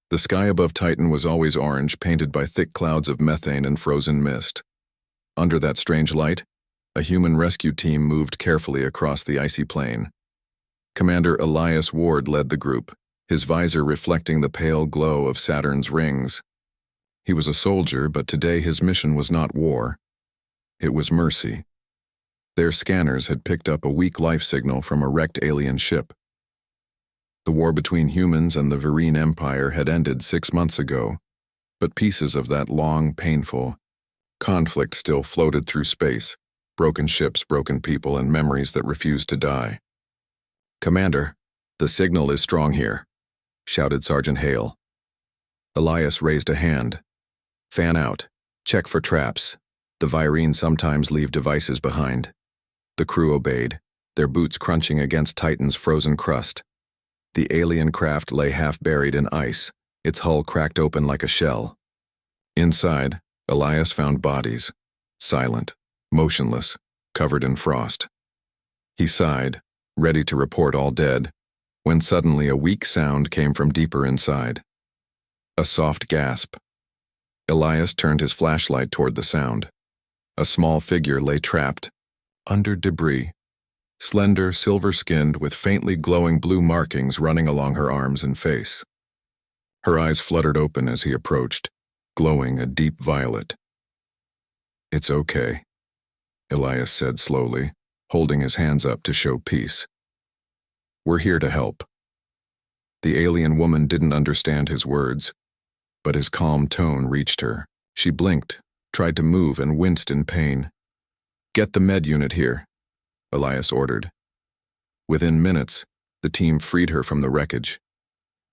The sky above Titan was always orange, painted by thick clouds of methane and frozen mist. Under that strange light, a human rescue team moved carefully across the icy plain. Commander Elias Ward led the group, his visor reflecting the pale glow of Saturn's rings. He was a soldier, but today his mission was not war. It was mercy. Their scanners had picked up a weak life signal from a wrecked alien ship. The war between humans and the Vereen Empire had ended 6 months ago, but pieces of that long, painful conflict still floated through space, broken ships, broken people, and memories that refused to die. "Commander, the signal is strong here," shouted Sergeant Hale. Elias raised a hand. "Fan out. Check for traps. The Vereen sometimes leave devices behind." The crew obeyed, their boots crunching against Titan's frozen crust. The alien craft lay half buried in ice, its hull cracked open like a shell. Inside, Elias found bodies, silent, motionless, covered in frost. He sighed, ready to report all dead, when suddenly a weak sound came from deeper inside. A soft gasp. Elias turned his flashlight toward the sound. A small figure lay trapped, under debris, slender, silver-skinned, with faintly glowing blue markings running along her arms and face. Her eyes fluttered open as he approached, glowing a deep violet. "It's okay," Elias said slowly, holding his hands up to show peace. "We're here to help." The alien woman didn't understand his words, but his calm tone reached her. She blinked, tried to move, and winced in pain. "Get the med unit here," Elias ordered. Within minutes, the team freed her from the wreckage.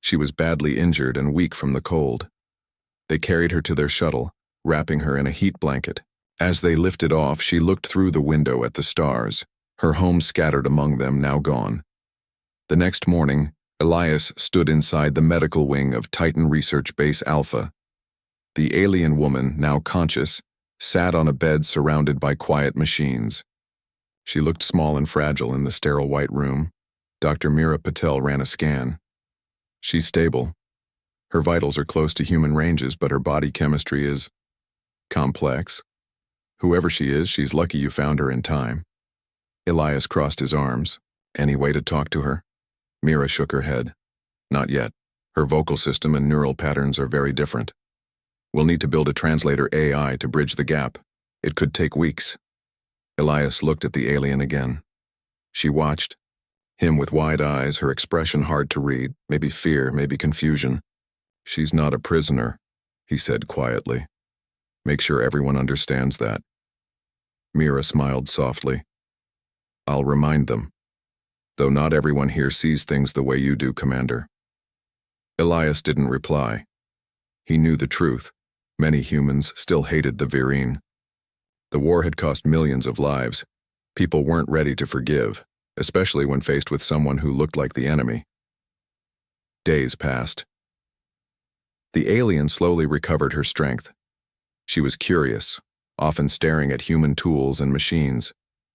She was badly injured and weak from the cold. They carried her to their shuttle, wrapping her in a heat blanket. As they lifted off, she looked through the window at the stars, her home scattered among them, now gone. The next morning, Elias stood inside the medical wing of Titan Research Base Alpha. The alien woman, now conscious, sat on a bed surrounded by quiet machines. She looked small and fragile in the sterile white room. Dr. Meera Patel ran a scan. "She's stable. Her vitals are close to human ranges, but her body chemistry is complex. Whoever she is, she's lucky you found her in time." Elias crossed his arms. "Any way to talk to her?" Meera shook her head. "Not yet. Her vocal system and neural patterns are very different. We'll need to build a translator AI to bridge the gap. It could take weeks." Elias looked at the alien again. She watched, him with wide eyes, her expression hard to read, maybe fear, maybe confusion. "She's not a prisoner," he said quietly. "Make sure everyone understands that." Meera smiled softly. "I'll remind them. Though not everyone here sees things the way you do, Commander." Elias didn't reply. He knew the truth. Many humans still hated the Vereen. The war had cost millions of lives. People weren't ready to forgive, especially when faced with someone who looked like the enemy. Days passed. The alien slowly recovered her strength. She was curious, often staring at human tools and machines,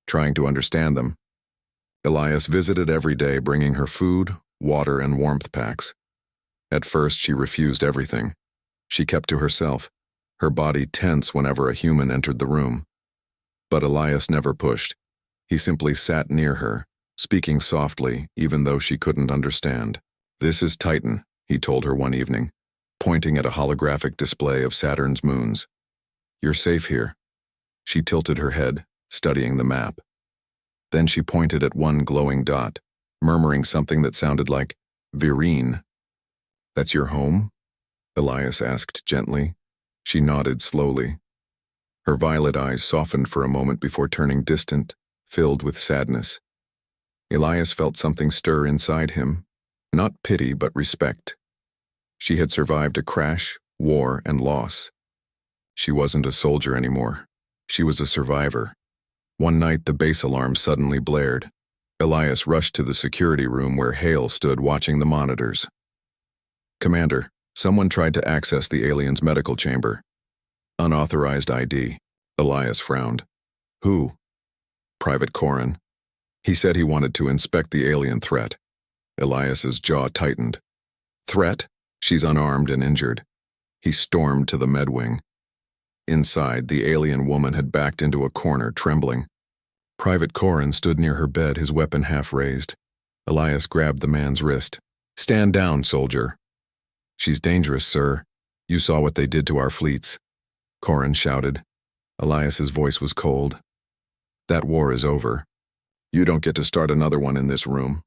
trying to understand them. Elias visited every day, bringing her food, water, and warmth packs. At first, she refused everything. She kept to herself, her body tense whenever a human entered the room. But Elias never pushed. He simply sat near her, speaking softly, even though she couldn't understand. "This is Titan," he told her one evening, pointing at a holographic display of Saturn's moons. "You're safe here." She tilted her head, studying the map. Then she pointed at one glowing dot, murmuring something that sounded like, "Vereen." "That's your home?" Elias asked gently. She nodded slowly. Her violet eyes softened for a moment before turning distant, filled with sadness. Elias felt something stir inside him, not pity but respect. She had survived a crash, war, and loss. She wasn't a soldier anymore. She was a survivor. One night, the base alarm suddenly blared. Elias rushed to the security room where Hale stood watching the monitors. "Commander, someone tried to access the alien's medical chamber. Unauthorized ID." Elias frowned. "Who?" "Private Corin. He said he wanted to inspect the alien threat." Elias's jaw tightened. "Threat? She's unarmed and injured. He stormed to the med wing. Inside, the alien woman had backed into a corner, trembling. Private Corin stood near her bed, his weapon half raised. Elias grabbed the man's wrist. "Stand down, soldier." "She's dangerous, sir. You saw what they did to our fleets," Corin shouted. Elias's voice was cold. "That war is over. You don't get to start another one in this room."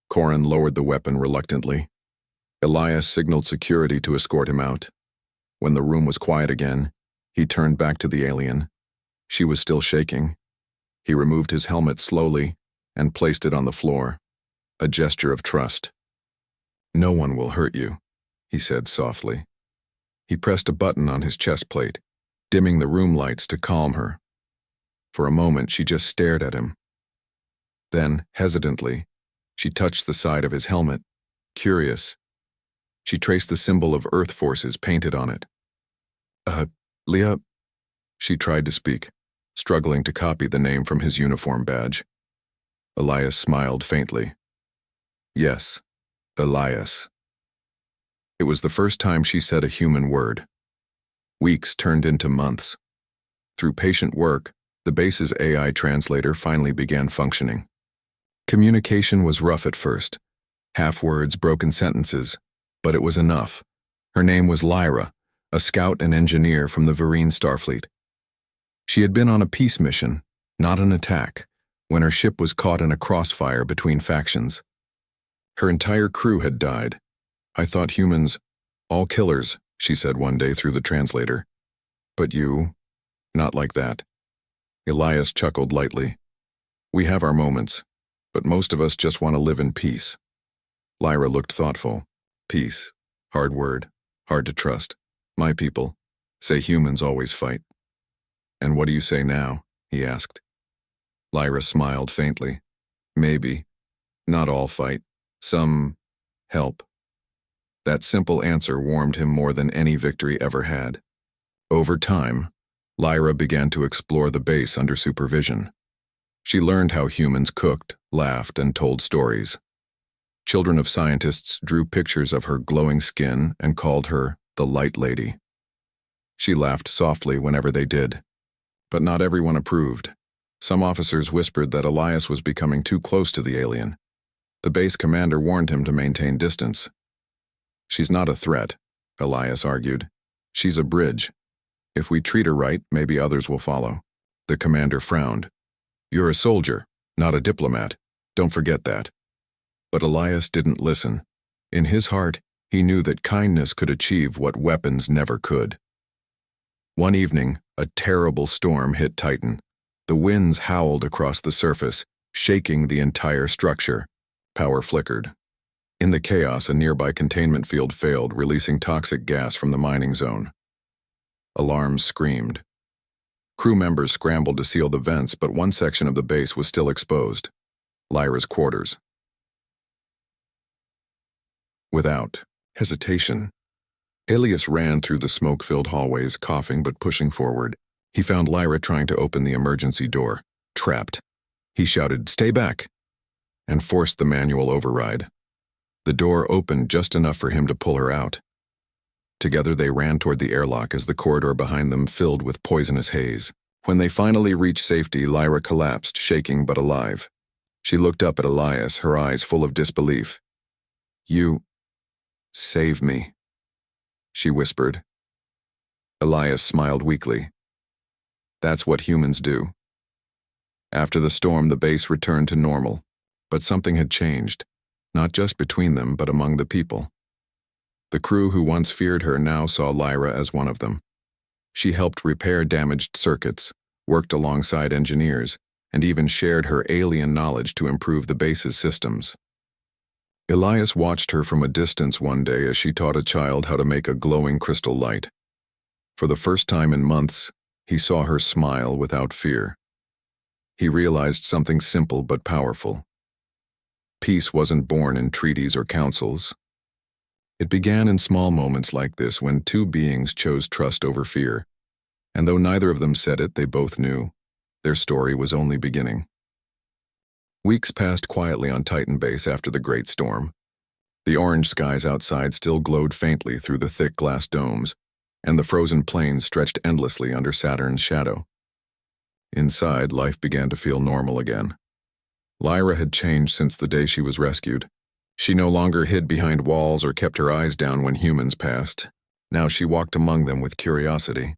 Corin lowered the weapon reluctantly. Elias signaled security to escort him out. When the room was quiet again, he turned back to the alien. She was still shaking. He removed his helmet slowly and placed it on the floor, a gesture of trust. "No one will hurt you," he said softly. He pressed a button on his chest plate, dimming the room lights to calm her. For a moment, she just stared at him. Then, hesitantly, she touched the side of his helmet, curious. She traced the symbol of Earth forces painted on it. Leah," she tried to speak, struggling to copy the name from his uniform badge. Elias smiled faintly. "Yes, Elias." It was the first time she said a human word. Weeks turned into months. Through patient work, the base's AI translator finally began functioning. Communication was rough at first, half words, broken sentences, but it was enough. Her name was Lyra, a scout and engineer from the Vereen Starfleet. She had been on a peace mission, not an attack, when her ship was caught in a crossfire between factions. Her entire crew had died. "I thought humans, all killers," she said one day through the translator. "But you, not like that." Elias chuckled lightly. "We have our moments, but most of us just want to live in peace." Lyra looked thoughtful. "Peace. Hard word. Hard to trust. My people say humans always fight." "And what do you say now?" he asked. Lyra smiled faintly. "Maybe. Not all fight. Some help." That simple answer warmed him more than any victory ever had. Over time, Lyra began to explore the base under supervision. She learned how humans cooked, laughed, and told stories. Children of scientists drew pictures of her glowing skin and called her the Light Lady. She laughed softly whenever they did. But not everyone approved. Some officers whispered that Elias was becoming too close to the alien. The base commander warned him to maintain distance. "She's not a threat," Elias argued. "She's a bridge. If we treat her right, maybe others will follow." The commander frowned. "You're a soldier, not a diplomat. Don't forget that." But Elias didn't listen. In his heart, he knew that kindness could achieve what weapons never could. One evening, a terrible storm hit Titan. The winds howled across the surface, shaking the entire structure. Power flickered. In the chaos, a nearby containment field failed, releasing toxic gas from the mining zone. Alarms screamed. Crew members scrambled to seal the vents, but one section of the base was still exposed. Lyra's quarters. Without hesitation, Elias ran through the smoke-filled hallways, coughing but pushing forward. He found Lyra trying to open the emergency door. Trapped. He shouted, "Stay back!" and forced the manual override. The door opened just enough for him to pull her out. Together they ran toward the airlock as the corridor behind them filled with poisonous haze. When they finally reached safety, Lyra collapsed, shaking but alive. She looked up at Elias, her eyes full of disbelief. "You save me," she whispered. Elias smiled weakly. "That's what humans do." After the storm, the base returned to normal, but something had changed, not just between them, but among the people. The crew who once feared her now saw Lyra as one of them. She helped repair damaged circuits, worked alongside engineers, and even shared her alien knowledge to improve the base's systems. Elias watched her from a distance one day as she taught a child how to make a glowing crystal light. For the first time in months, he saw her smile without fear. He realized something simple but powerful. Peace wasn't born in treaties or councils. It began in small moments like this when two beings chose trust over fear. And though neither of them said it, they both knew. Their story was only beginning. Weeks passed quietly on Titan Base after the Great Storm. The orange skies outside still glowed faintly through the thick glass domes, and the frozen plains stretched endlessly under Saturn's shadow. Inside, life began to feel normal again. Lyra had changed since the day she was rescued. She no longer hid behind walls or kept her eyes down when humans passed. Now she walked among them with curiosity.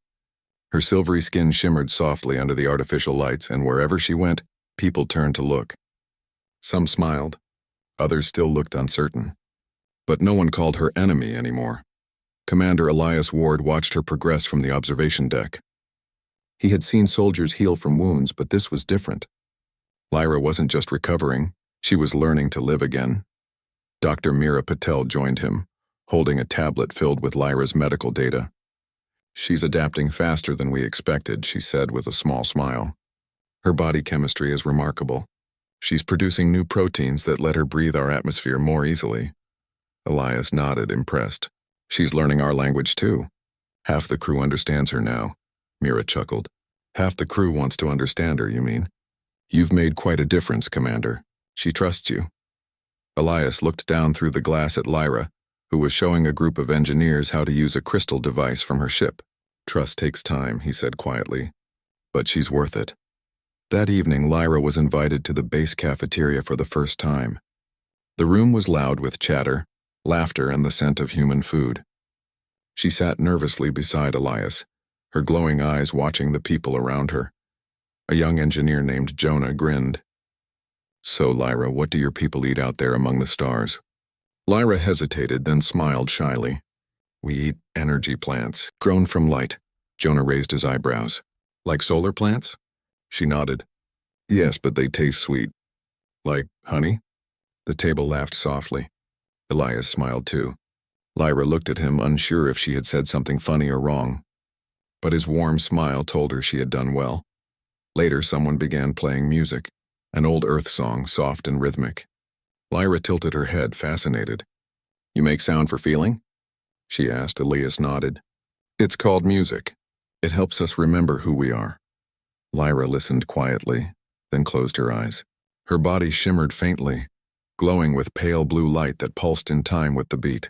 Her silvery skin shimmered softly under the artificial lights, and wherever she went, people turned to look. Some smiled. Others still looked uncertain. But no one called her enemy anymore. Commander Elias Ward watched her progress from the observation deck. He had seen soldiers heal from wounds, but this was different. Lyra wasn't just recovering, she was learning to live again. Dr. Meera Patel joined him, holding a tablet filled with Lyra's medical data. "She's adapting faster than we expected," she said with a small smile. "Her body chemistry is remarkable. She's producing new proteins that let her breathe our atmosphere more easily." Elias nodded, impressed. "She's learning our language too. Half the crew understands her now." Meera chuckled. "Half the crew wants to understand her, you mean? You've made quite a difference, Commander. She trusts you." Elias looked down through the glass at Lyra, who was showing a group of engineers how to use a crystal device from her ship. "Trust takes time," he said quietly, "but she's worth it." That evening, Lyra was invited to the base cafeteria for the first time. The room was loud with chatter, laughter, and the scent of human food. She sat nervously beside Elias, her glowing eyes watching the people around her. A young engineer named Jonah grinned. "So, Lyra, what do your people eat out there among the stars?" Lyra hesitated, then smiled shyly. "We eat energy plants, grown from light." Jonah raised his eyebrows. "Like solar plants?" She nodded. "Yes, but they taste sweet." "Like honey?" The table laughed softly. Elias smiled too. Lyra looked at him, unsure if she had said something funny or wrong. But his warm smile told her she had done well. Later, someone began playing music, an old Earth song, soft and rhythmic. Lyra tilted her head, fascinated. "You make sound for feeling?" she asked. Elias nodded. "It's called music. It helps us remember who we are." Lyra listened quietly, then closed her eyes. Her body shimmered faintly, glowing with pale blue light that pulsed in time with the beat.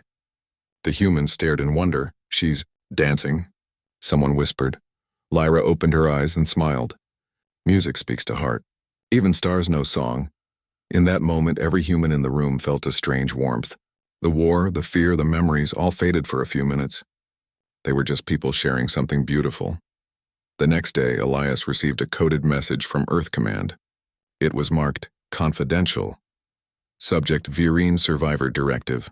The humans stared in wonder. "She's dancing," someone whispered. Lyra opened her eyes and smiled. "Music speaks to heart. Even stars know song." In that moment, every human in the room felt a strange warmth. The war, the fear, the memories all faded for a few minutes. They were just people sharing something beautiful. The next day, Elias received a coded message from Earth Command. It was marked confidential. Subject: Virine Survivor Directive.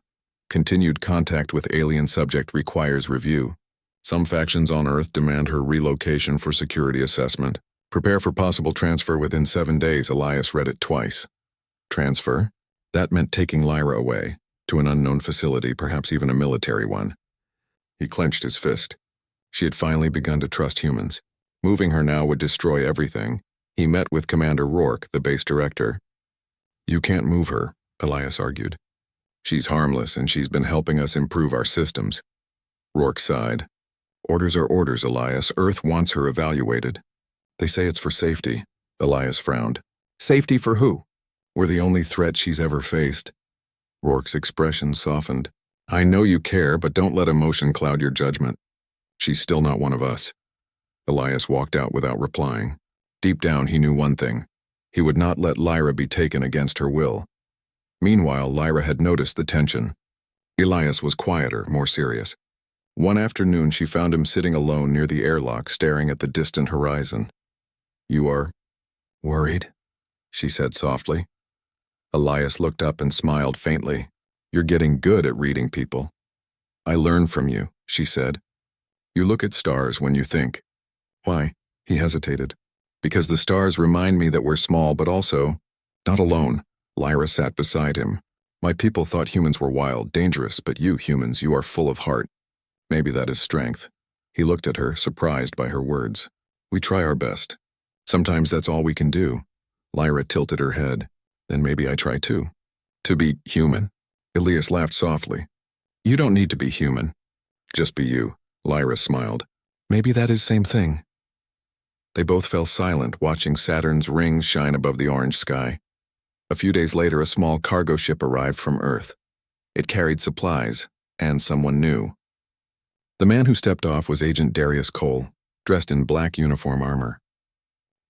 Continued contact with alien subject requires review. Some factions on Earth demand her relocation for security assessment. Prepare for possible transfer within 7 days. Elias read it twice. Transfer? That meant taking Lyra away, to an unknown facility, perhaps even a military one. He clenched his fist. She had finally begun to trust humans. Moving her now would destroy everything. He met with Commander Rourke, the base director. "You can't move her," Elias argued. "She's harmless, and she's been helping us improve our systems." Rourke sighed. "Orders are orders, Elias. Earth wants her evaluated." "They say it's for safety." Elias frowned. "Safety for who?" "We're the only threat she's ever faced." Rourke's expression softened. "I know you care, but don't let emotion cloud your judgment. She's still not one of us." Elias walked out without replying. Deep down, he knew one thing. He would not let Lyra be taken against her will. Meanwhile, Lyra had noticed the tension. Elias was quieter, more serious. One afternoon, she found him sitting alone near the airlock, staring at the distant horizon. "You are worried?" she said softly. Elias looked up and smiled faintly. "You're getting good at reading people." "I learn from you," she said. "You look at stars when you think." "Why?" He hesitated. "Because the stars remind me that we're small, but also not alone." Lyra sat beside him. "My people thought humans were wild, dangerous, but you humans, you are full of heart. Maybe that is strength." He looked at her, surprised by her words. "We try our best. Sometimes that's all we can do." Lyra tilted her head. "Then maybe I try too. To be human." Elias laughed softly. "You don't need to be human. Just be you." Lyra smiled. "Maybe that is same thing." They both fell silent, watching Saturn's rings shine above the orange sky. A few days later, a small cargo ship arrived from Earth. It carried supplies, and someone new. The man who stepped off was Agent Darius Cole, dressed in black uniform armor.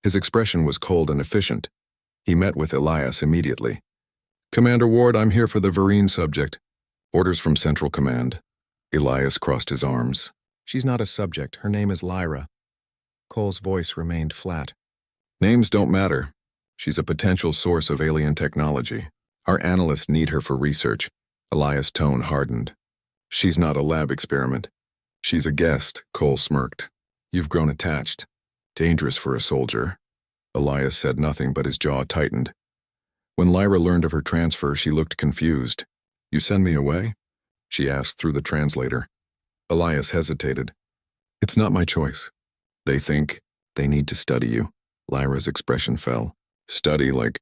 His expression was cold and efficient. He met with Elias immediately. "Commander Ward, I'm here for the Vereen subject. Orders from Central Command." Elias crossed his arms. "She's not a subject. Her name is Lyra." Cole's voice remained flat. "Names don't matter. She's a potential source of alien technology. Our analysts need her for research." Elias' tone hardened. "She's not a lab experiment. She's a guest," Cole smirked. "You've grown attached. Dangerous for a soldier." Elias said nothing, but his jaw tightened. When Lyra learned of her transfer, she looked confused. "You send me away?" she asked through the translator. Elias hesitated. "It's not my choice. They think they need to study you." Lyra's expression fell. "Study like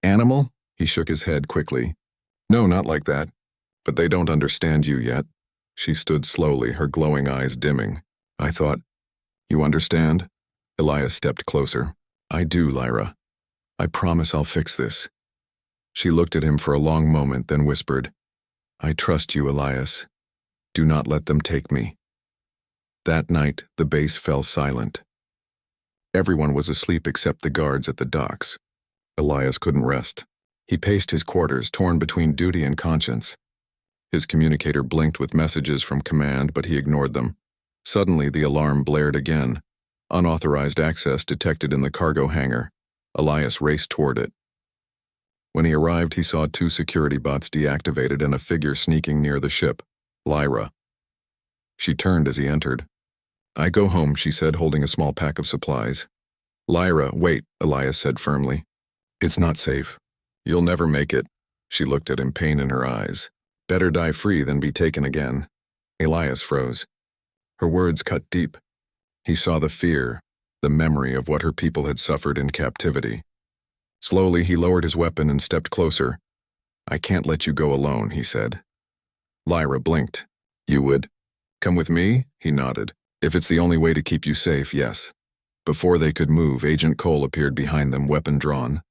animal?" He shook his head quickly. "No, not like that. But they don't understand you yet." She stood slowly, her glowing eyes dimming. "I thought, you understand?" Elias stepped closer. "I do, Lyra. I promise I'll fix this." She looked at him for a long moment, then whispered, "I trust you, Elias. Do not let them take me." That night, the base fell silent. Everyone was asleep except the guards at the docks. Elias couldn't rest. He paced his quarters, torn between duty and conscience. His communicator blinked with messages from command, but he ignored them. Suddenly, the alarm blared again. Unauthorized access detected in the cargo hangar. Elias raced toward it. When he arrived, he saw 2 security bots deactivated and a figure sneaking near the ship, Lyra. She turned as he entered. "I go home," she said, holding a small pack of supplies. "Lyra, wait," Elias said firmly. "It's not safe. You'll never make it." She looked at him, pain in her eyes. "Better die free than be taken again." Elias froze. Her words cut deep. He saw the fear, the memory of what her people had suffered in captivity. Slowly, he lowered his weapon and stepped closer. "I can't let you go alone," he said. Lyra blinked. "You would come with me?" He nodded. "If it's the only way to keep you safe, yes." Before they could move, Agent Cole appeared behind them, weapon drawn.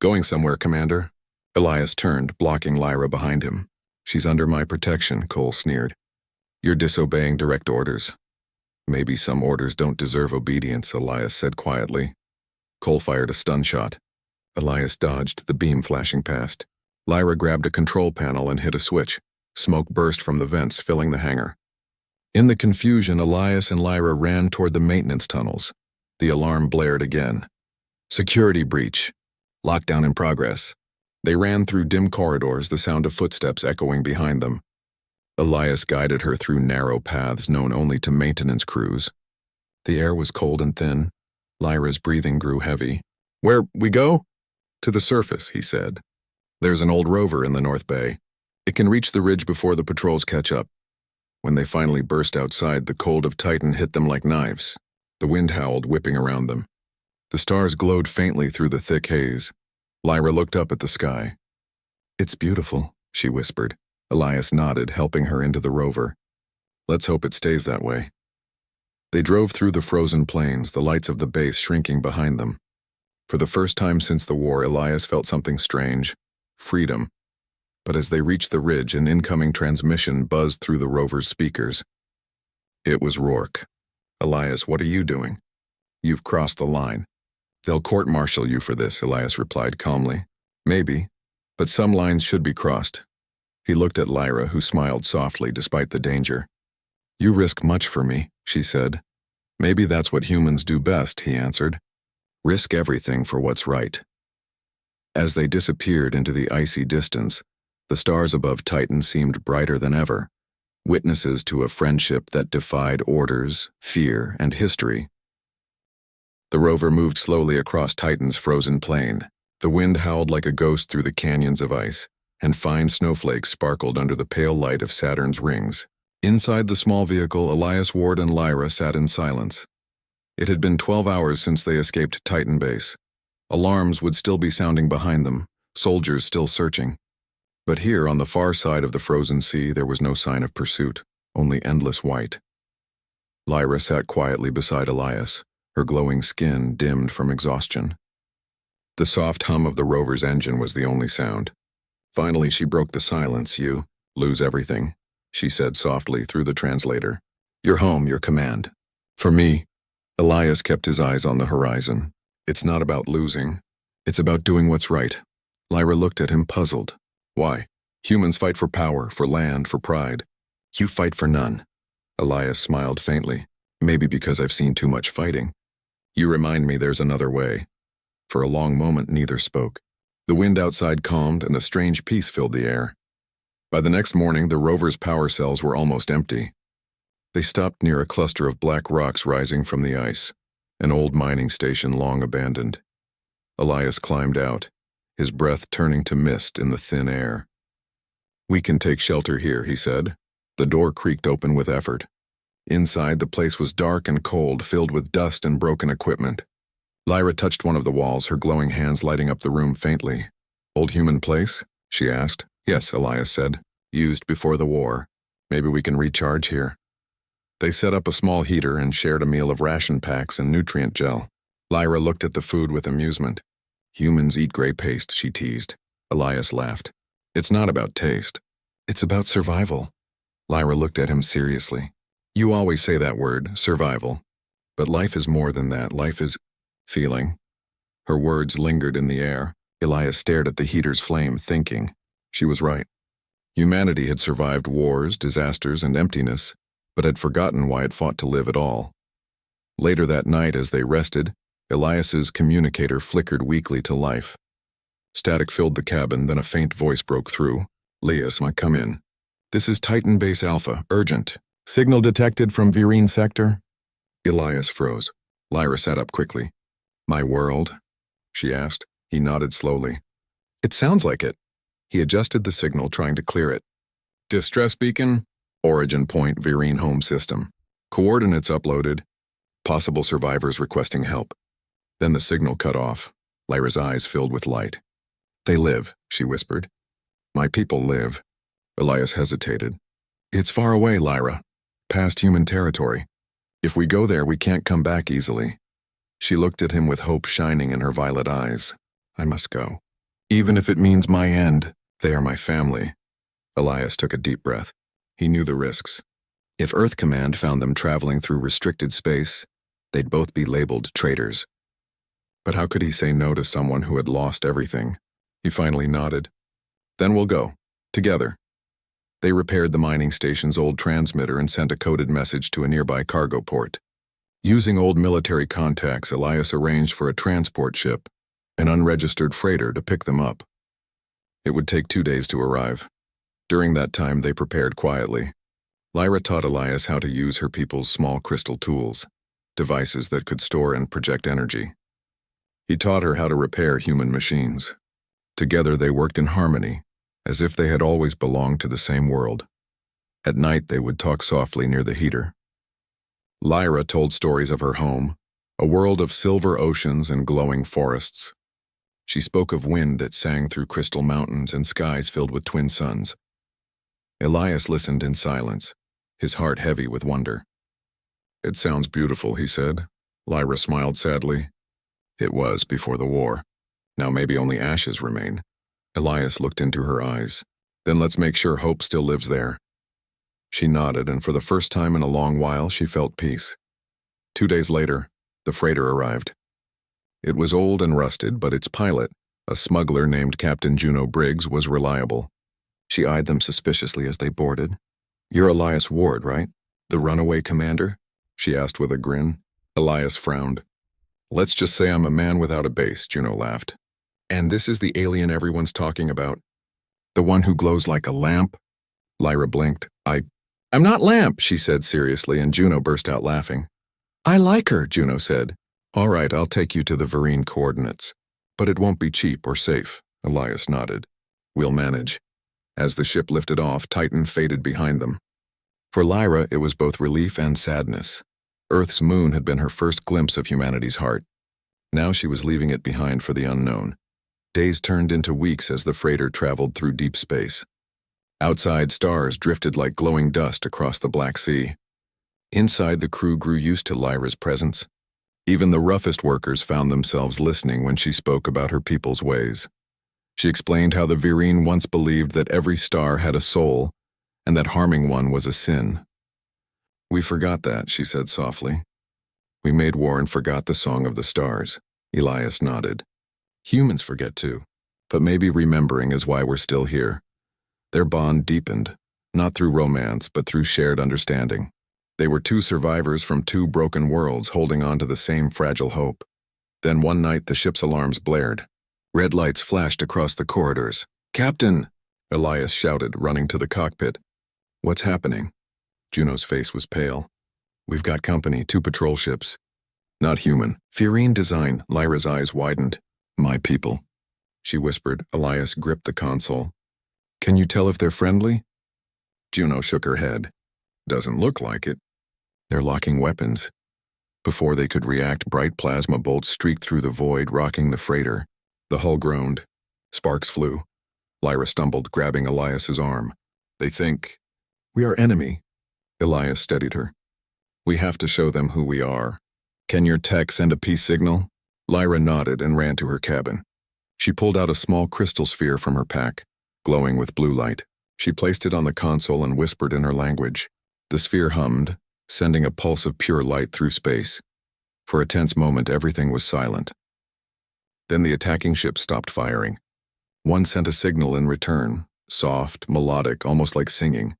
"Going somewhere, Commander?" Elias turned, blocking Lyra behind him. "She's under my protection," Cole sneered. "You're disobeying direct orders." "Maybe some orders don't deserve obedience," Elias said quietly. Cole fired a stun shot. Elias dodged, the beam flashing past. Lyra grabbed a control panel and hit a switch. Smoke burst from the vents, filling the hangar. In the confusion, Elias and Lyra ran toward the maintenance tunnels. The alarm blared again. "Security breach. Lockdown in progress." They ran through dim corridors, the sound of footsteps echoing behind them. Elias guided her through narrow paths known only to maintenance crews. The air was cold and thin. Lyra's breathing grew heavy. "Where we go?" "To the surface," he said. "There's an old rover in the North Bay. It can reach the ridge before the patrols catch up." When they finally burst outside, the cold of Titan hit them like knives. The wind howled, whipping around them. The stars glowed faintly through the thick haze. Lyra looked up at the sky. "It's beautiful," she whispered. Elias nodded, helping her into the rover. "Let's hope it stays that way." They drove through the frozen plains, the lights of the base shrinking behind them. For the first time since the war, Elias felt something strange: freedom. But as they reached the ridge, an incoming transmission buzzed through the rover's speakers. It was Rourke. "Elias, what are you doing?" "You've crossed the line." "They'll court-martial you for this," Elias replied calmly. "Maybe, but some lines should be crossed." He looked at Lyra, who smiled softly despite the danger. "You risk much for me," she said. "Maybe that's what humans do best," he answered. "Risk everything for what's right." As they disappeared into the icy distance, the stars above Titan seemed brighter than ever, witnesses to a friendship that defied orders, fear, and history. The rover moved slowly across Titan's frozen plain. The wind howled like a ghost through the canyons of ice, and fine snowflakes sparkled under the pale light of Saturn's rings. Inside the small vehicle, Elias, Ward, and Lyra sat in silence. It had been 12 hours since they escaped Titan base. Alarms would still be sounding behind them, soldiers still searching. But here, on the far side of the frozen sea, there was no sign of pursuit, only endless white. Lyra sat quietly beside Elias, her glowing skin dimmed from exhaustion. The soft hum of the rover's engine was the only sound. Finally, she broke the silence. "You Lose everything, she said softly through the translator. Your home, your command. For me, Elias kept his eyes on the horizon. It's not about losing. It's about doing what's right. Lyra looked at him puzzled. Why? Humans fight for power, for land, for pride. You fight for none. Elias smiled faintly. Maybe because I've seen too much fighting. You remind me there's another way. For a long moment, neither spoke. The wind outside calmed and a strange peace filled the air. By the next morning, the rover's power cells were almost empty. They stopped near a cluster of black rocks rising from the ice, an old mining station long abandoned. Elias climbed out, his breath turning to mist in the thin air. We can take shelter here, he said. The door creaked open with effort. Inside, the place was dark and cold, filled with dust and broken equipment. Lyra touched one of the walls, her glowing hands lighting up the room faintly. Old human place? She asked. Yes, Elias said. Used before the war. Maybe we can recharge here. They set up a small heater and shared a meal of ration packs and nutrient gel. Lyra looked at the food with amusement. Humans eat gray paste, she teased. Elias laughed. It's not about taste. It's about survival. Lyra looked at him seriously. You always say that word, survival. But life is more than that. Life is feeling. Her words lingered in the air. Elias stared at the heater's flame, thinking. She was right. Humanity had survived wars, disasters, and emptiness, but had forgotten why it fought to live at all. Later that night, as they rested, Elias's communicator flickered weakly to life. Static filled the cabin, then a faint voice broke through. Elias, come in. This is Titan Base Alpha, urgent. Signal detected from Virene sector? Elias froze. Lyra sat up quickly. My world? She asked. He nodded slowly. It sounds like it. He adjusted the signal, trying to clear it. Distress beacon? Origin point, Virene home system. Coordinates uploaded. Possible survivors requesting help. Then the signal cut off. Lyra's eyes filled with light. They live, she whispered. My people live. Elias hesitated. It's far away, Lyra. Past human territory. If we go there, we can't come back easily. She looked at him with hope shining in her violet eyes. I must go. Even if it means my end, they are my family. Elias took a deep breath. He knew the risks. If Earth Command found them traveling through restricted space, they'd both be labeled traitors. But how could he say no to someone who had lost everything? He finally nodded. Then we'll go. Together. They repaired the mining station's old transmitter and sent a coded message to a nearby cargo port. Using old military contacts, Elias arranged for a transport ship, an unregistered freighter, to pick them up. It would take 2 days to arrive. During that time, they prepared quietly. Lyra taught Elias how to use her people's small crystal tools, devices that could store and project energy. He taught her how to repair human machines. Together they worked in harmony, as if they had always belonged to the same world. At night they would talk softly near the heater. Lyra told stories of her home, a world of silver oceans and glowing forests. She spoke of wind that sang through crystal mountains and skies filled with twin suns. Elias listened in silence, his heart heavy with wonder. It sounds beautiful, he said. Lyra smiled sadly. It was before the war. Now maybe only ashes remain. Elias looked into her eyes. Then let's make sure hope still lives there. She nodded, and for the first time in a long while, she felt peace. 2 days later, the freighter arrived. It was old and rusted, but its pilot, a smuggler named Captain Juno Briggs, was reliable. She eyed them suspiciously as they boarded. You're Elias Ward, right? The runaway commander? She asked with a grin. Elias frowned. Let's just say I'm a man without a base, Juno laughed. And this is the alien everyone's talking about? The one who glows like a lamp? Lyra blinked. I'm not Lamp, she said seriously, and Juno burst out laughing. I like her, Juno said. All right, I'll take you to the Virene coordinates. But it won't be cheap or safe, Elias nodded. We'll manage. As the ship lifted off, Titan faded behind them. For Lyra, it was both relief and sadness. Earth's moon had been her first glimpse of humanity's heart. Now she was leaving it behind for the unknown. Days turned into weeks as the freighter traveled through deep space. Outside, stars drifted like glowing dust across the Black Sea. Inside, the crew grew used to Lyra's presence. Even the roughest workers found themselves listening when she spoke about her people's ways. She explained how the Virene once believed that every star had a soul and that harming one was a sin. We forgot that, she said softly. We made war and forgot the Song of the Stars. Elias nodded. Humans forget too, but maybe remembering is why we're still here. Their bond deepened, not through romance, but through shared understanding. They were two survivors from two broken worlds holding on to the same fragile hope. Then one night the ship's alarms blared. Red lights flashed across the corridors. Captain! Elias shouted, running to the cockpit. What's happening? Juno's face was pale. We've got company, 2 patrol ships. Not human. Furine design. Lyra's eyes widened. My people. She whispered. Elias gripped the console. Can you tell if they're friendly? Juno shook her head. Doesn't look like it. They're locking weapons. Before they could react, bright plasma bolts streaked through the void, rocking the freighter. The hull groaned. Sparks flew. Lyra stumbled, grabbing Elias's arm. They think we are enemy. Elias steadied her. We have to show them who we are. Can your tech send a peace signal? Lyra nodded and ran to her cabin. She pulled out a small crystal sphere from her pack, glowing with blue light. She placed it on the console and whispered in her language. The sphere hummed, sending a pulse of pure light through space. For a tense moment, everything was silent. Then the attacking ship stopped firing. One sent a signal in return, soft, melodic, almost like singing.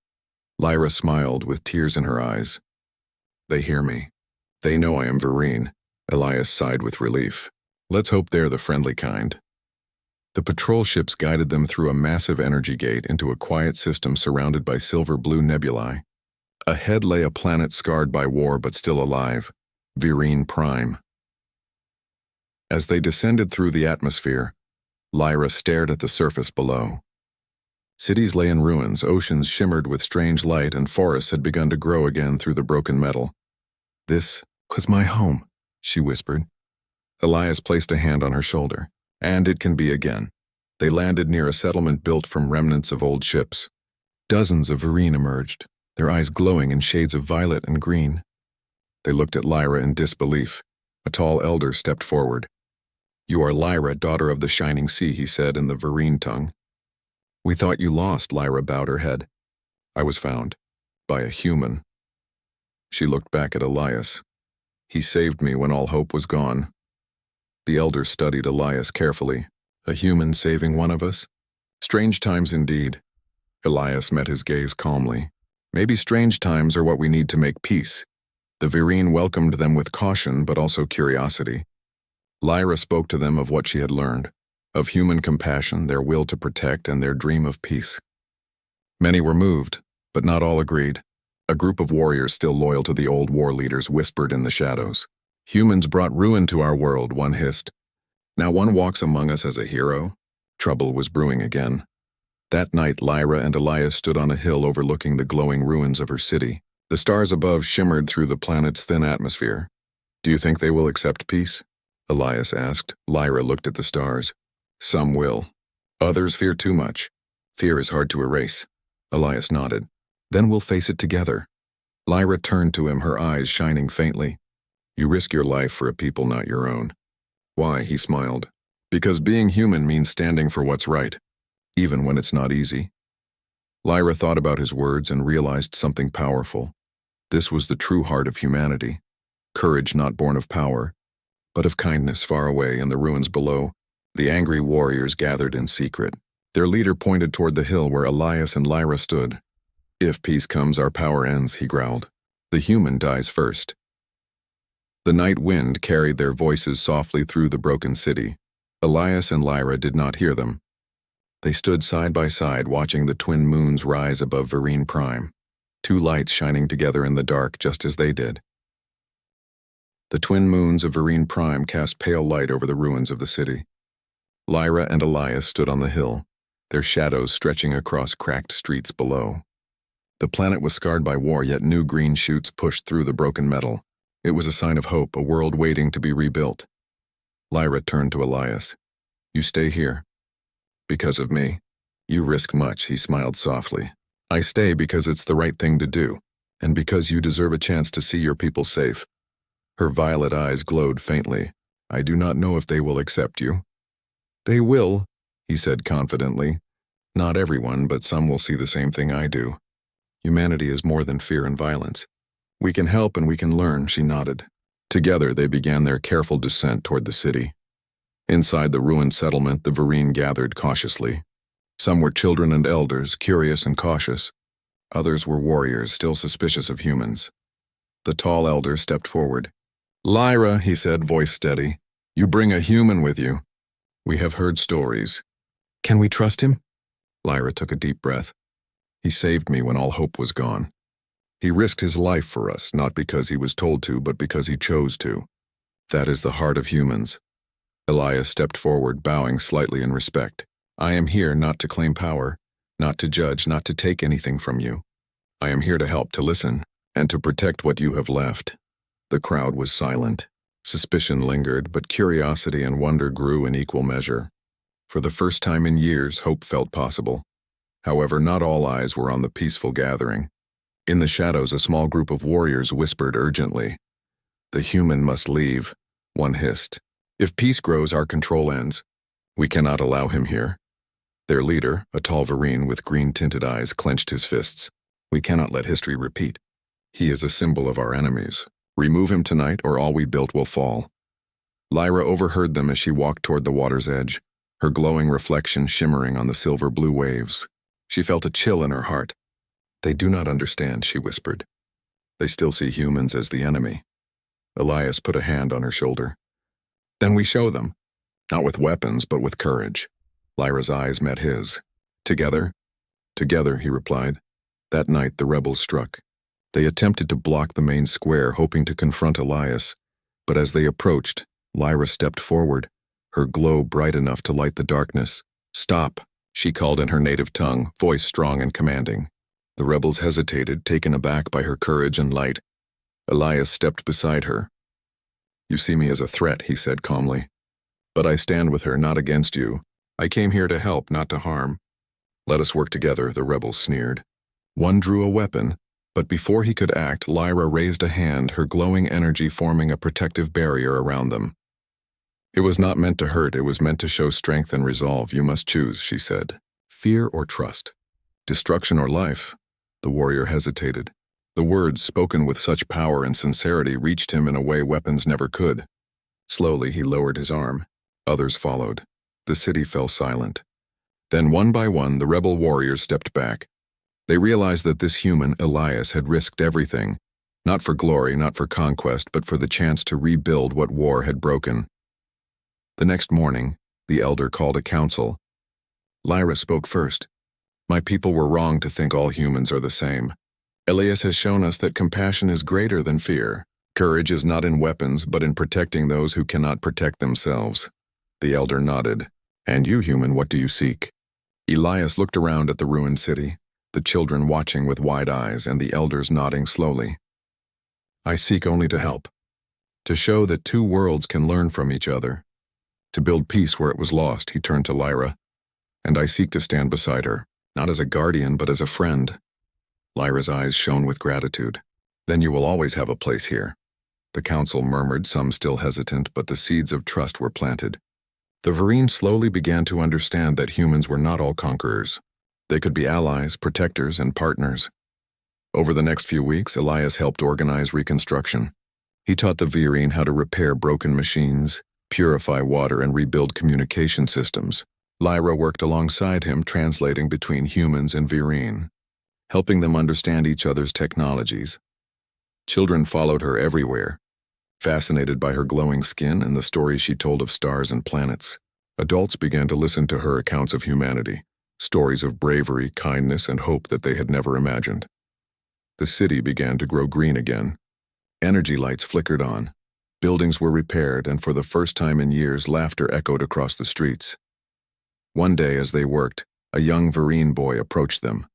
Lyra smiled with tears in her eyes. They hear me. They know I am Vereen. Elias sighed with relief. Let's hope they're the friendly kind. The patrol ships guided them through a massive energy gate into a quiet system surrounded by silver-blue nebulae. Ahead lay a planet scarred by war but still alive, Vereen Prime. As they descended through the atmosphere, Lyra stared at the surface below. Cities lay in ruins, oceans shimmered with strange light, and forests had begun to grow again through the broken metal. This was my home, she whispered. Elias placed a hand on her shoulder. And it can be again. They landed near a settlement built from remnants of old ships. Dozens of Vereen emerged, their eyes glowing in shades of violet and green. They looked at Lyra in disbelief. A tall elder stepped forward. You are Lyra, daughter of the Shining Sea, he said in the Vereen tongue. We thought you lost, Lyra bowed her head. I was found. By a human. She looked back at Elias. He saved me when all hope was gone. The elder studied Elias carefully. A human saving one of us? Strange times indeed. Elias met his gaze calmly. Maybe strange times are what we need to make peace. The Vereen welcomed them with caution but also curiosity. Lyra spoke to them of what she had learned, of human compassion, their will to protect, and their dream of peace. Many were moved, but not all agreed. A group of warriors still loyal to the old war leaders whispered in the shadows. Humans brought ruin to our world, one hissed. Now one walks among us as a hero? Trouble was brewing again. That night, Lyra and Elias stood on a hill overlooking the glowing ruins of her city. The stars above shimmered through the planet's thin atmosphere. Do you think they will accept peace? Elias asked. Lyra looked at the stars. Some will. Others fear too much. Fear is hard to erase. Elias nodded. Then we'll face it together. Lyra turned to him, her eyes shining faintly. You risk your life for a people not your own. Why? He smiled. Because being human means standing for what's right, even when it's not easy. Lyra thought about his words and realized something powerful. This was the true heart of humanity. Courage not born of power, but of kindness. Far away in the ruins below, the angry warriors gathered in secret. Their leader pointed toward the hill where Elias and Lyra stood. If peace comes, our power ends, he growled. The human dies first. The night wind carried their voices softly through the broken city. Elias and Lyra did not hear them. They stood side by side, watching the twin moons rise above Vereen Prime, 2 lights shining together in the dark just as they did. The twin moons of Vereen Prime cast pale light over the ruins of the city. Lyra and Elias stood on the hill, their shadows stretching across cracked streets below. The planet was scarred by war, yet new green shoots pushed through the broken metal. It was a sign of hope, a world waiting to be rebuilt. Lyra turned to Elias. You stay here. Because of me. You risk much, he smiled softly. I stay because it's the right thing to do, and because you deserve a chance to see your people safe. Her violet eyes glowed faintly. I do not know if they will accept you. They will, he said confidently. Not everyone, but some will see the same thing I do. Humanity is more than fear and violence. We can help and we can learn, she nodded. Together they began their careful descent toward the city. Inside the ruined settlement, the Vereen gathered cautiously. Some were children and elders, curious and cautious. Others were warriors, still suspicious of humans. The tall elder stepped forward. "Lyra," he said, voice steady, "you bring a human with you. We have heard stories." Can we trust him? Lyra took a deep breath. "He saved me when all hope was gone. He risked his life for us, not because he was told to, but because he chose to. That is the heart of humans." Elias stepped forward, bowing slightly in respect. "I am here not to claim power, not to judge, not to take anything from you. I am here to help, to listen, and to protect what you have left." The crowd was silent. Suspicion lingered, but curiosity and wonder grew in equal measure. For the first time in years, hope felt possible. However, not all eyes were on the peaceful gathering. In the shadows, a small group of warriors whispered urgently. "The human must leave," one hissed. "If peace grows, our control ends. We cannot allow him here." Their leader, a tall Vereen with green-tinted eyes, clenched his fists. "We cannot let history repeat. He is a symbol of our enemies. Remove him tonight, or all we built will fall." Lyra overheard them as she walked toward the water's edge, her glowing reflection shimmering on the silver-blue waves. She felt a chill in her heart. "They do not understand," she whispered. "They still see humans as the enemy." Elias put a hand on her shoulder. "Then we show them. Not with weapons, but with courage." Lyra's eyes met his. "Together?" "Together," he replied. That night the rebels struck. They attempted to block the main square, hoping to confront Elias. But as they approached, Lyra stepped forward, her glow bright enough to light the darkness. "Stop," she called in her native tongue, voice strong and commanding. The rebels hesitated, taken aback by her courage and light. Elias stepped beside her. "You see me as a threat," he said calmly. "But I stand with her, not against you. I came here to help, not to harm." "Let us work together," the rebels sneered. One drew a weapon, but before he could act, Lyra raised a hand, her glowing energy forming a protective barrier around them. "It was not meant to hurt, it was meant to show strength and resolve. You must choose," she said. "Fear or trust? Destruction or life?" The warrior hesitated. The words, spoken with such power and sincerity, reached him in a way weapons never could. Slowly he lowered his arm. Others followed. The city fell silent. Then one by one the rebel warriors stepped back. They realized that this human, Elias, had risked everything, not for glory, not for conquest, but for the chance to rebuild what war had broken. The next morning, the elder called a council. Lyra spoke first. "My people were wrong to think all humans are the same. Elias has shown us that compassion is greater than fear. Courage is not in weapons, but in protecting those who cannot protect themselves." The elder nodded. "And you, human, what do you seek?" Elias looked around at the ruined city, the children watching with wide eyes and the elders nodding slowly. "I seek only to help. To show that two worlds can learn from each other. To build peace where it was lost," he turned to Lyra. "And I seek to stand beside her, not as a guardian, but as a friend." Lyra's eyes shone with gratitude. "Then you will always have a place here." The council murmured, some still hesitant, but the seeds of trust were planted. The Vereen slowly began to understand that humans were not all conquerors. They could be allies, protectors, and partners. Over the next few weeks, Elias helped organize reconstruction. He taught the Vereen how to repair broken machines, purify water, and rebuild communication systems. Lyra worked alongside him, translating between humans and Vereen, helping them understand each other's technologies. Children followed her everywhere, fascinated by her glowing skin and the stories she told of stars and planets. Adults began to listen to her accounts of humanity, stories of bravery, kindness, and hope that they had never imagined. The city began to grow green again. Energy lights flickered on. Buildings were repaired, and for the first time in years, laughter echoed across the streets. One day, as they worked, a young Vereen boy approached them.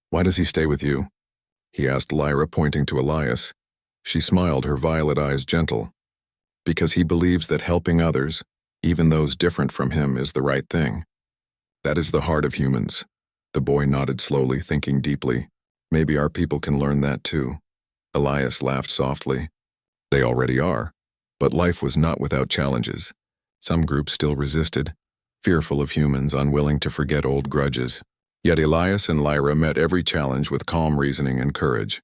"Why does he stay with you?" he asked Lyra, pointing to Elias. She smiled, her violet eyes gentle. "Because he believes that helping others, even those different from him, is the right thing. That is the heart of humans." The boy nodded slowly, thinking deeply. "Maybe our people can learn that too." Elias laughed softly. "They already are." But life was not without challenges. Some groups still resisted, fearful of humans, unwilling to forget old grudges. Yet Elias and Lyra met every challenge with calm reasoning and courage.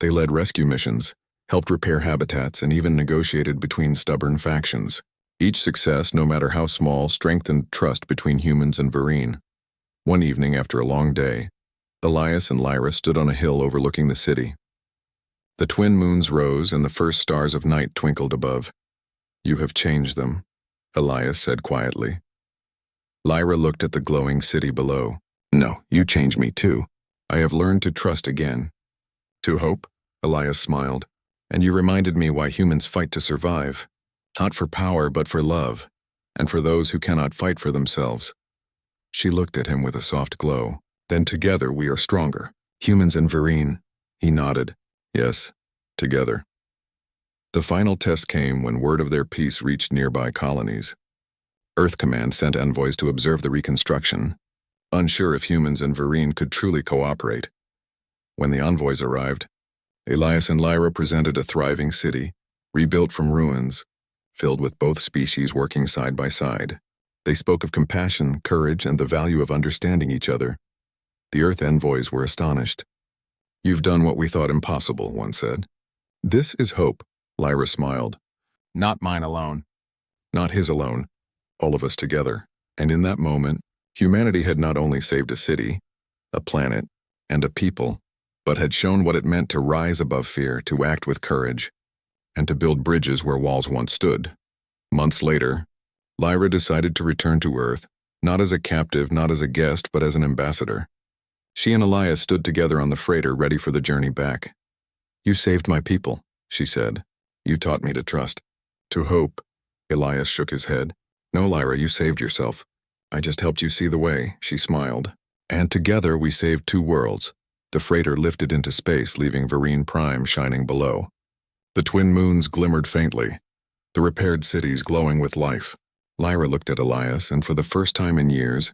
They led rescue missions, helped repair habitats, and even negotiated between stubborn factions. Each success, no matter how small, strengthened trust between humans and Vereen. One evening after a long day, Elias and Lyra stood on a hill overlooking the city. The twin moons rose and the first stars of night twinkled above. "You have changed them," Elias said quietly. Lyra looked at the glowing city below. "No, you changed me too. I have learned to trust again." "To hope?" Elias smiled. "And you reminded me why humans fight to survive. Not for power, but for love, and for those who cannot fight for themselves." She looked at him with a soft glow. "Then together we are stronger. Humans and Vereen." He nodded. "Yes, together." The final test came when word of their peace reached nearby colonies. Earth Command sent envoys to observe the reconstruction, unsure if humans and Vereen could truly cooperate. When the envoys arrived, Elias and Lyra presented a thriving city, rebuilt from ruins, filled with both species working side by side. They spoke of compassion, courage, and the value of understanding each other. The Earth envoys were astonished. "You've done what we thought impossible," one said. "This is hope," Lyra smiled. Not mine alone. "Not his alone, all of us together." And in that moment, humanity had not only saved a city, a planet, and a people, but had shown what it meant to rise above fear, to act with courage, and to build bridges where walls once stood. Months later, Lyra decided to return to Earth, not as a captive, not as a guest, but as an ambassador. She and Elias stood together on the freighter, ready for the journey back. "You saved my people," she said. "You taught me to trust, to hope." Elias shook his head. "No, Lyra, you saved yourself. I just helped you see the way," she smiled. "And together we saved two worlds." The freighter lifted into space, leaving Vereen Prime shining below. The twin moons glimmered faintly, the repaired cities glowing with life. Lyra looked at Elias, and for the first time in years,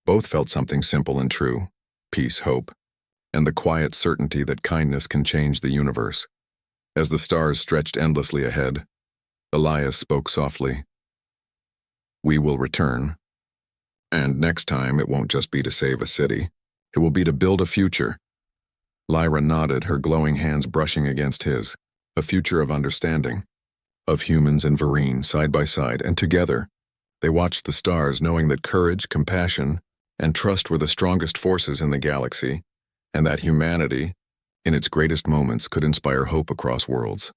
both felt something simple and true: peace, hope, and the quiet certainty that kindness can change the universe. As the stars stretched endlessly ahead, Elias spoke softly. "We will return. And next time it won't just be to save a city. It will be to build a future." Lyra nodded, her glowing hands brushing against his. A future of understanding, of humans and Vereen side by side, and together, they watched the stars, knowing that courage, compassion, and trust were the strongest forces in the galaxy, and that humanity, in its greatest moments, could inspire hope across worlds.